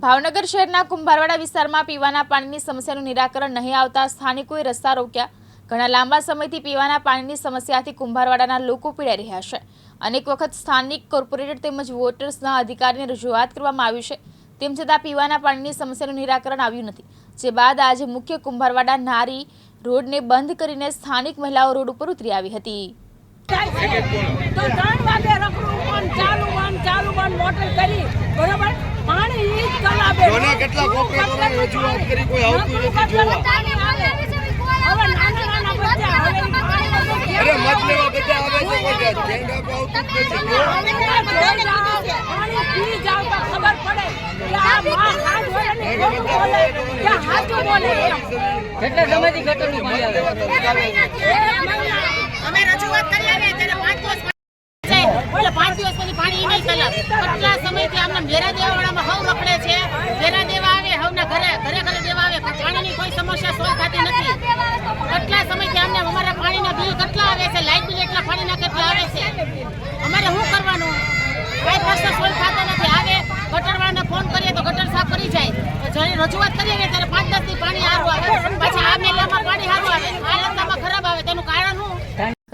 ભાવનગર શહેરના કુંભારવાડા વિસ્તારમાં પીવાના પાણીની સમસ્યાનું નિરાકરણ નહીં આવતા સ્થાનિકોએ રસ્તા રોક્યા। ઘણા લાંબા સમયથી પીવાના પાણીની સમસ્યાથી કુંભારવાડાના લોકો પીડાઈ રહ્યા છે। અનેક વખત સ્થાનિક કોર્પોરેટર તેમજ વોટર્સના અધિકારીને રજૂઆત કરવામાં આવી છે, તેમ છતાં પીવાના પાણીની સમસ્યાનું નિરાકરણ આવ્યું નથી। જે બાદ આજે મુખ્ય કુંભારવાડા નારી રોડને બંધ કરીને સ્થાનિક મહિલાઓ રોડ ઉપર ઉતરી આવી હતી। તો 3 વાગે રખડું ચાલુ મોટર કરી બરોબર પાણી ઈ જ કલાબે જોને કેટલા કોર્પોરેટરોને રજૂઆત કરી કોઈ આવતું નથી જોવા। હવે નાના બચ્ચા હવે અરે મત લેવા બધા આવે છે કોઈ ધ્યાન રાખવા આવતું જ નથી। પાણી પી જાવ તો ખબર પડે કે આ માં હાથ હોય ને ખોટું બોલે કે હાચું બોલે। કેટલા સમયથી ગટરનું પાણી આવે? અમે રજૂઆત કરી આવી ત્યારે 5 દિવસ પછી પાણી નહીં ચાલે। કેટલા સમયથી અમને વેરા દેવાવાળામાં હવ રખડે છે, વેરા દેવા આવે હવના ઘરે દેવા આવે, પાણીની કોઈ સમસ્યા સોલ્વ થતી નથી। કેટલા સમયથી અમને અમારા પાણીના બિલ કેટલા આવે છે, લાઇટ બિલ એટલા પાણીના કેટલા આવે છે, અમારે શું કરવાનું? કોઈ પ્રશ્ન સોલ્વ થતો નથી। આવે ગટરવાળાને ફોન કરીએ તો ગટર સાફ કરી જાય, જ્યારે રજૂઆત કરીએ ત્યારે 5-10 દી પાણી સારું આવે, પાછા આ મેલામાં પાણી સારું આવે, આ રસ્તામાં ખરાબ આવે, તેનું કારણ શું?